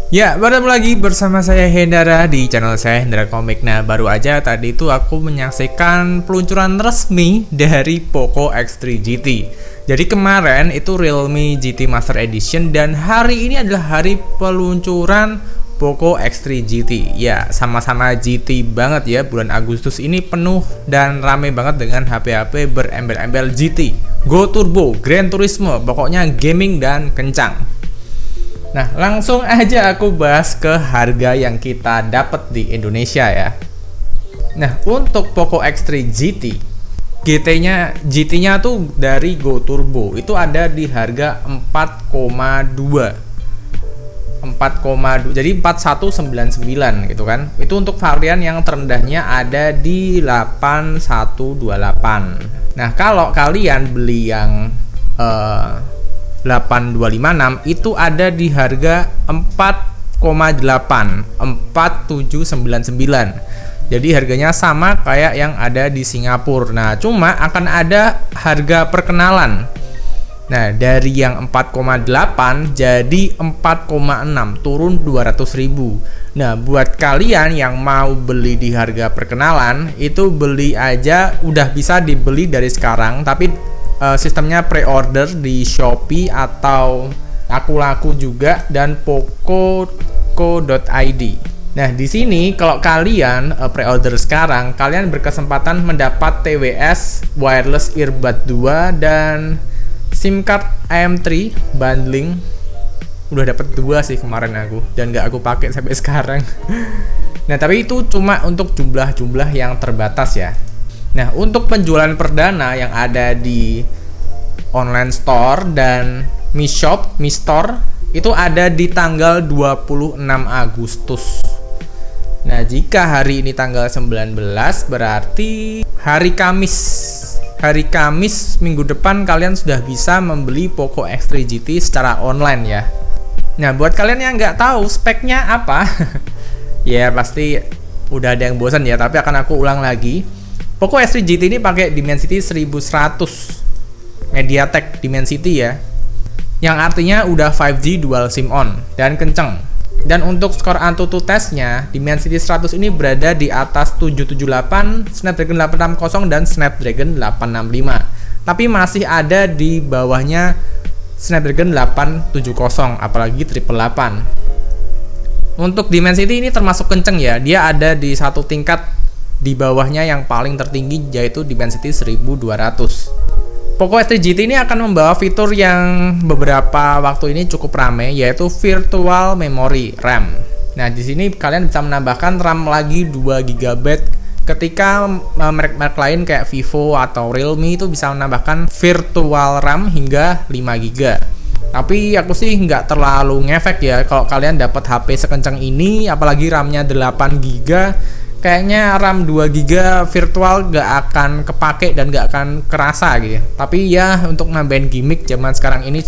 Ya, bertemu lagi bersama saya Hendara di channel saya Hendara Komik. Nah, baru aja tadi itu aku menyaksikan peluncuran resmi dari Poco X3 GT. Jadi kemarin itu Realme GT Master Edition dan hari ini adalah hari peluncuran Poco X3 GT. Ya, sama-sama GT banget ya. Bulan Agustus ini penuh dan rame banget dengan HP-HP berembel-embel GT, Go Turbo, Gran Turismo, pokoknya gaming dan kencang. Nah, langsung aja aku bahas ke harga yang kita dapat di Indonesia ya. Nah, untuk Poco X3 GT, GT-nya tuh dari Go Turbo itu ada di harga 4,2. Jadi 4199 gitu kan. Itu untuk varian yang terendahnya ada di 8128. Nah, kalau kalian beli yang 8256 itu ada di harga 4799. Jadi harganya sama kayak yang ada di Singapura. Nah, cuma akan ada harga perkenalan. Nah, dari yang 4,8 jadi 4,6, turun 200.000. Nah, buat kalian yang mau beli di harga perkenalan, itu beli aja udah bisa dibeli dari sekarang, tapi sistemnya pre-order di Shopee atau Laku juga dan Poco.id. Nah, di sini kalau kalian pre-order sekarang, kalian berkesempatan mendapat TWS wireless earbud 2 dan SIM card AM3 bundling. Udah dapat 2 sih kemarin aku dan nggak aku pakai sampai sekarang. Nah, tapi itu cuma untuk jumlah-jumlah yang terbatas ya. Nah, untuk penjualan perdana yang ada di online store dan Mi Shop, Mi Store itu ada di tanggal 26 Agustus. Nah, jika hari ini tanggal 19 berarti hari Kamis minggu depan kalian sudah bisa membeli Poco X3 GT secara online ya. Nah, buat kalian yang nggak tahu speknya apa, ya pasti udah ada yang bosan ya, tapi akan aku ulang lagi. Poco X3 GT ini pakai Dimensity 1100 MediaTek Dimensity ya, yang artinya udah 5G dual SIM on dan kenceng. Dan untuk skor Antutu testnya, Dimensity 100 ini berada di atas 778, Snapdragon 860 dan Snapdragon 865. Tapi masih ada di bawahnya Snapdragon 870, apalagi 888. Untuk Dimensity ini termasuk kenceng ya, dia ada di satu tingkat di bawahnya yang paling tertinggi yaitu Dimensity 1200. Poco X3 GT ini akan membawa fitur yang beberapa waktu ini cukup rame, yaitu Virtual Memory RAM. Nah, di sini kalian bisa menambahkan RAM lagi 2 GB ketika merek-merek lain kayak Vivo atau Realme itu bisa menambahkan virtual RAM hingga 5 GB. Tapi aku sih nggak terlalu ngefek ya kalau kalian dapat HP sekencang ini, apalagi RAM-nya 8 GB. Kayaknya RAM 2 GB virtual gak akan kepake dan gak akan kerasa gitu. Tapi ya untuk nambahin gimmick zaman sekarang ini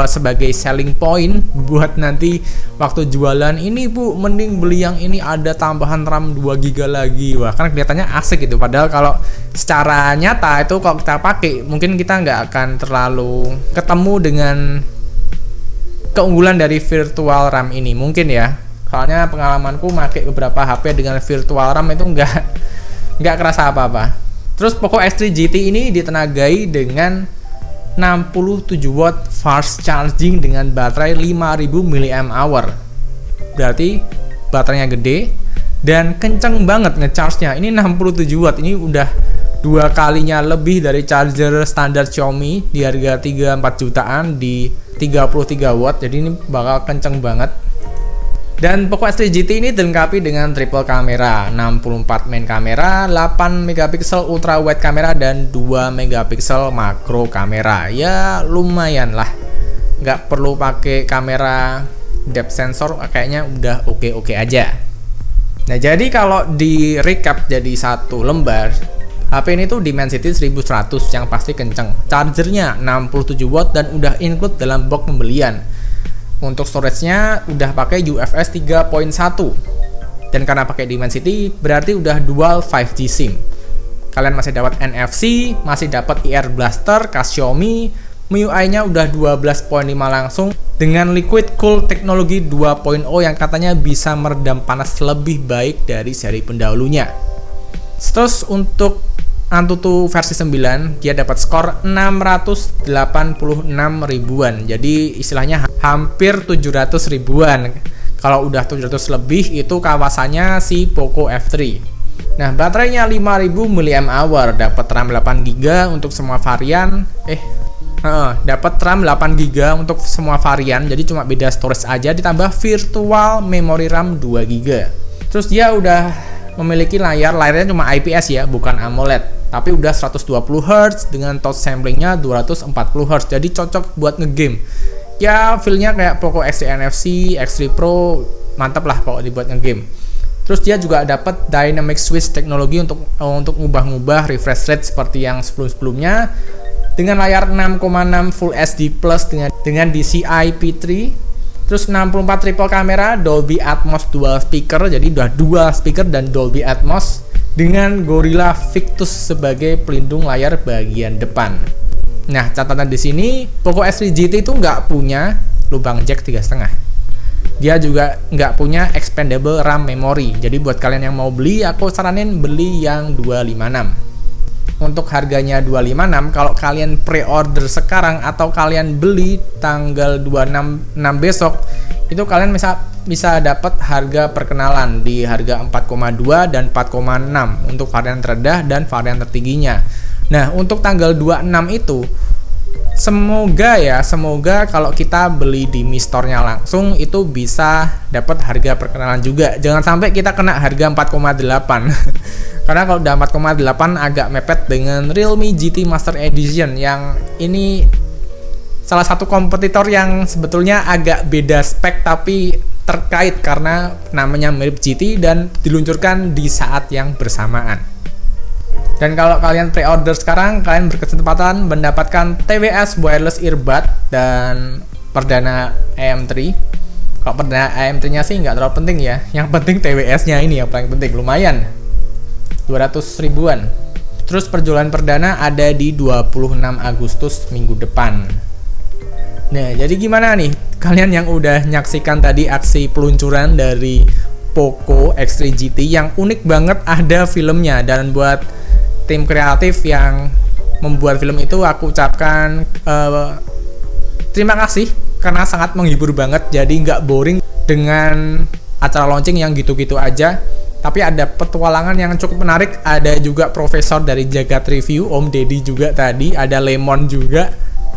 sebagai selling point buat nanti waktu jualan, ini Bu mending beli yang ini ada tambahan RAM 2 GB lagi. Wah, kan kelihatannya asik gitu. Padahal kalau secara nyata itu kalau kita pakai mungkin kita gak akan terlalu ketemu dengan keunggulan dari virtual RAM ini mungkin ya. Soalnya pengalamanku pakai beberapa HP dengan virtual RAM itu nggak kerasa apa-apa. Terus Poco X3 GT ini ditenagai dengan 67 watt fast charging dengan baterai 5000 mAh. Berarti baterainya gede dan kenceng banget ngecharge-nya. Ini 67 watt, ini udah 2 kalinya lebih dari charger standar Xiaomi di harga 3-4 jutaan di 33 watt. Jadi ini bakal kenceng banget. Dan Poco X3 GT ini dilengkapi dengan triple kamera, 64 main kamera, 8 megapiksel ultra wide kamera dan 2 megapiksel makro kamera. Ya lumayan lah, nggak perlu pakai kamera depth sensor, kayaknya udah oke aja. Nah, jadi kalau di recap jadi satu lembar, HP ini tuh Dimensity 1100 yang pasti kenceng, chargernya 67 watt dan udah include dalam box pembelian. Untuk storage-nya udah pakai UFS 3.1. Dan karena pakai Dimensity berarti udah dual 5G SIM. Kalian masih dapat NFC, masih dapat IR Blaster khas Xiaomi, MIUI-nya udah 12.5 langsung. dengan liquid cool teknologi 2.0 yang katanya bisa meredam panas lebih baik dari seri pendahulunya. Terus untuk Antutu versi 9 dia dapat skor 686 ribuan. Jadi istilahnya hampir 700 ribuan. Kalau udah 700 lebih itu kawasannya si Poco F3. Nah, baterainya 5000 mAh, dapat RAM 8GB untuk semua varian. Dapat RAM 8GB untuk semua varian. Jadi cuma beda storage aja ditambah virtual memory RAM 2GB. Terus dia udah memiliki layarnya cuma IPS ya, bukan AMOLED. Tapi udah 120Hz dengan touch samplingnya 240Hz. Jadi cocok buat ngegame. Ya, feel-nya kayak Poco X3 NFC, X3 Pro, mantap lah kalau dibuat ngegame. Terus dia juga dapat dynamic switch teknologi untuk ngubah-ngubah refresh rate seperti yang sebelum-sebelumnya. Dengan layar 6,6 Full HD Plus dengan DCI P3. Terus 64 triple kamera, Dolby Atmos dual speaker, jadi udah dual speaker dan Dolby Atmos dengan Gorilla Victus sebagai pelindung layar bagian depan. Nah, catatan di sini Poco X3 GT itu nggak punya lubang jack 3,5. Dia juga nggak punya expandable RAM memory. Jadi buat kalian yang mau beli, aku saranin beli yang 256. Untuk harganya 256, kalau kalian pre-order sekarang atau kalian beli tanggal 26 besok, itu kalian bisa dapat harga perkenalan di harga 4,2 dan 4,6 untuk varian terendah dan varian tertingginya. Nah, untuk tanggal 26 itu semoga kalau kita beli di Mi Store-nya langsung itu bisa dapat harga perkenalan juga. Jangan sampai kita kena harga 4,8. Karena kalau udah 4,8 agak mepet dengan Realme GT Master Edition yang ini salah satu kompetitor yang sebetulnya agak beda spek tapi terkait karena namanya mirip GT dan diluncurkan di saat yang bersamaan. Dan kalau kalian pre-order sekarang, kalian berkesempatan mendapatkan TWS wireless earbud dan perdana AM3. Kalau perdana AM3-nya sih nggak terlalu penting ya. Yang penting TWS-nya ini yang paling penting, lumayan. 200 ribuan. Terus perjualan perdana ada di 26 Agustus minggu depan. Nah, jadi gimana nih? Kalian yang udah nyaksikan tadi aksi peluncuran dari Poco X3 GT yang unik banget, ada filmnya. Dan buat tim kreatif yang membuat film itu aku ucapkan terima kasih karena sangat menghibur banget. Jadi nggak boring dengan acara launching yang gitu-gitu aja, tapi ada petualangan yang cukup menarik. Ada juga profesor dari Jagat Review, Om Deddy juga tadi, ada Lemon juga.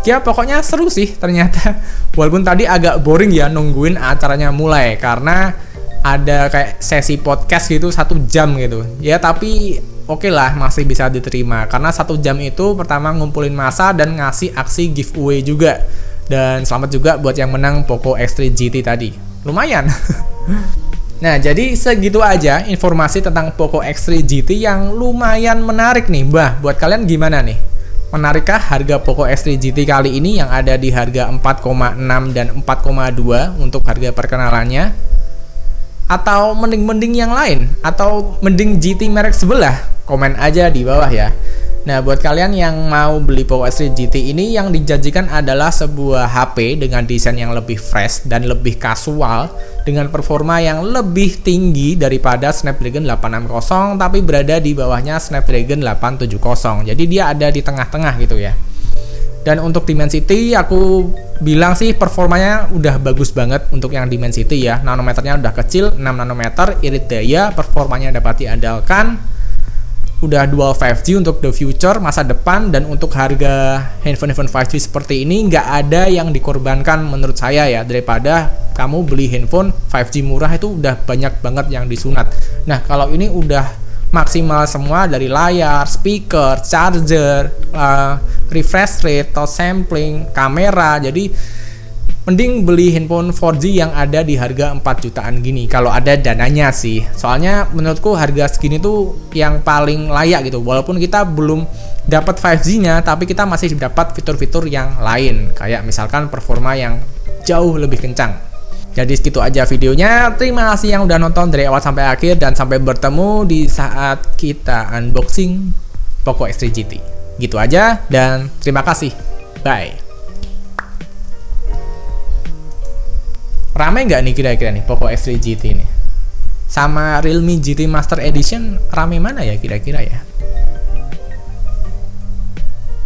Ya pokoknya seru sih ternyata. Walaupun tadi agak boring ya nungguin acaranya mulai karena ada kayak sesi podcast gitu 1 jam gitu ya, tapi oke lah, masih bisa diterima karena 1 jam itu pertama ngumpulin massa dan ngasih aksi giveaway juga. Dan selamat juga buat yang menang Poco X3 GT tadi, lumayan. Nah, jadi segitu aja informasi tentang Poco X3 GT yang lumayan menarik nih. Buat kalian gimana nih? Menarikkah harga Poco X3 GT kali ini yang ada di harga 4,6 dan 4,2 untuk harga perkenalannya? Atau mending yang lain? Atau mending GT merek sebelah? Komen aja di bawah ya. Nah, buat kalian yang mau beli Poco X3 GT ini, yang dijanjikan adalah sebuah HP dengan desain yang lebih fresh dan lebih kasual dengan performa yang lebih tinggi daripada Snapdragon 860 tapi berada di bawahnya Snapdragon 870. Jadi dia ada di tengah-tengah gitu ya. Dan untuk Dimensity aku bilang sih performanya udah bagus banget untuk yang Dimensity ya. Nanometernya udah kecil, 6 nanometer, irit daya, performanya dapat diandalkan. Udah dual 5G untuk the future, masa depan. Dan untuk harga handphone 5G seperti ini nggak ada yang dikorbankan menurut saya ya, daripada kamu beli handphone 5G murah itu udah banyak banget yang disunat. Nah, kalau ini udah maksimal semua dari layar, speaker, charger, refresh rate, touch sampling, kamera. Jadi mending beli handphone 4G yang ada di harga 4 jutaan gini kalau ada dananya sih. Soalnya menurutku harga segini tuh yang paling layak gitu. Walaupun kita belum dapat 5G-nya, tapi kita masih dapat fitur-fitur yang lain, kayak misalkan performa yang jauh lebih kencang. Jadi segitu aja videonya. Terima kasih yang udah nonton dari awal sampai akhir, dan sampai bertemu di saat kita unboxing Poco X3 GT. Gitu aja dan terima kasih. Bye. Rame nggak nih kira-kira nih Poco X3 GT ini? Sama Realme GT Master Edition rame mana ya kira-kira ya?